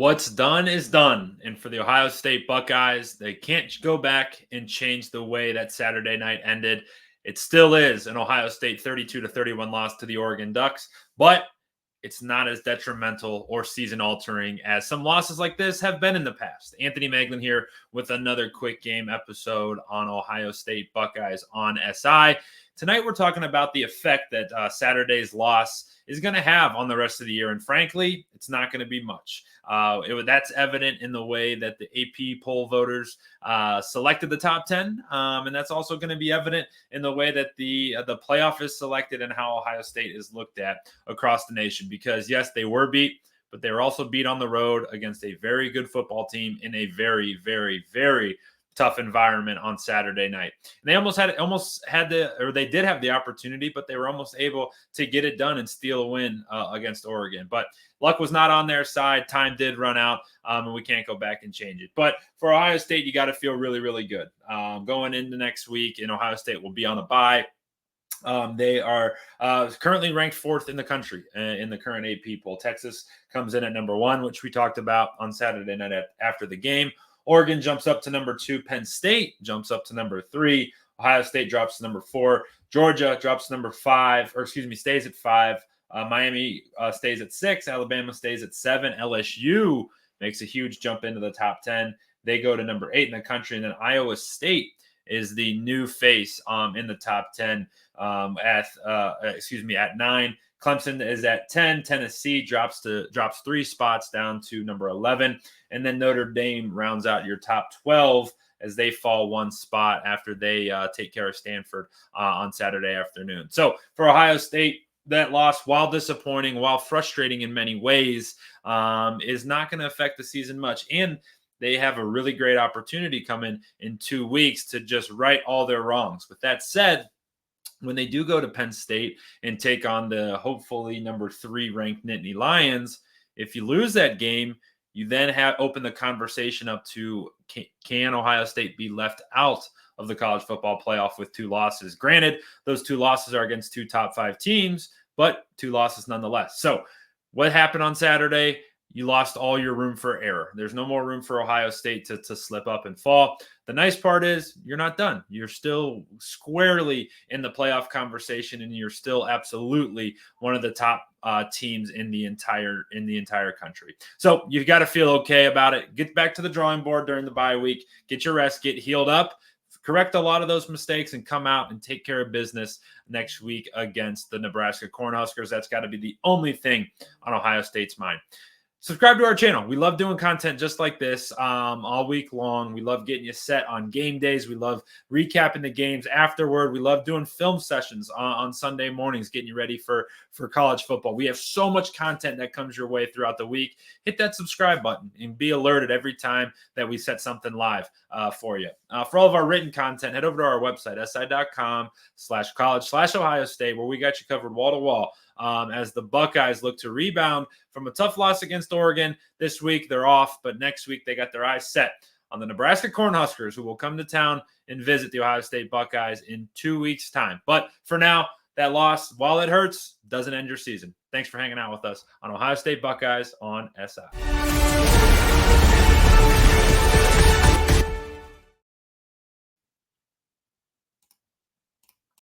What's done is done. And for the Ohio State Buckeyes, they can't go back and change the way that Saturday night ended. It still is an Ohio State 32-31 loss to the Oregon Ducks, but it's not as detrimental or season altering as some losses like this have been in the past. Anthony Maglin here with another quick game episode on Ohio State Buckeyes on SI. Tonight, we're talking about the effect that Saturday's loss is going to have on the rest of the year. And frankly, it's not going to be much. That's evident in the way that the AP poll voters selected the top 10. And that's also going to be evident in the way that the playoff is selected and how Ohio State is looked at across the nation. Because, yes, they were beat, but they were also beat on the road against a very good football team in a very, very, very tough environment on Saturday night. And they did have the opportunity, but they were almost able to get it done and steal a win against Oregon. But luck was not on their side. Time did run out, and we can't go back and change it. But for Ohio State, you got to feel really, really good. Going into next week, and Ohio State will be on a bye. They are currently ranked 4th in the country in the current AP poll. Texas comes in at number 1, which we talked about on Saturday night after the game. Oregon jumps up to number 2. Penn State jumps up to number 3. Ohio State drops to number 4. Georgia drops to number 5, stays at 5. Miami stays at 6. Alabama stays at 7. LSU makes a huge jump into the top 10. They go to number 8 in the country. And then Iowa State is the new face in the top 10 at 9. Clemson is at 10. Tennessee drops 3 spots down to number 11. And then Notre Dame rounds out your top 12 as they fall 1 spot after they take care of Stanford on Saturday afternoon. So for Ohio State, that loss, while disappointing, while frustrating in many ways, is not going to affect the season much. And they have a really great opportunity coming in 2 weeks to just right all their wrongs. With that said, when they do go to Penn State and take on the hopefully number 3 ranked Nittany Lions, if you lose that game, you then open the conversation up to can Ohio State be left out of the college football playoff with 2 losses? Granted, those 2 losses are against 2 top 5 teams, but 2 losses nonetheless. So what happened on Saturday? You lost all your room for error. There's no more room for Ohio State to slip up and fall. The nice part is you're not done. You're still squarely in the playoff conversation, and you're still absolutely one of the top teams in the entire country. So you've got to feel okay about it. Get back to the drawing board during the bye week. Get your rest. Get healed up. Correct a lot of those mistakes and come out and take care of business next week against the Nebraska Cornhuskers. That's got to be the only thing on Ohio State's mind. Subscribe to our channel. We love doing content just like this all week long. We love getting you set on game days. We love recapping the games afterward. We love doing film sessions on Sunday mornings, getting you ready for college football. We have so much content that comes your way throughout the week. Hit that subscribe button and be alerted every time that we set something live for you. For all of our written content, head over to our website, si.com/college/Ohio State, where we got you covered wall to wall. As the Buckeyes look to rebound from a tough loss against Oregon this week. They're off, but next week they got their eyes set on the Nebraska Cornhuskers, who will come to town and visit the Ohio State Buckeyes in 2 weeks' time. But for now, that loss, while it hurts, doesn't end your season. Thanks for hanging out with us on Ohio State Buckeyes on SI.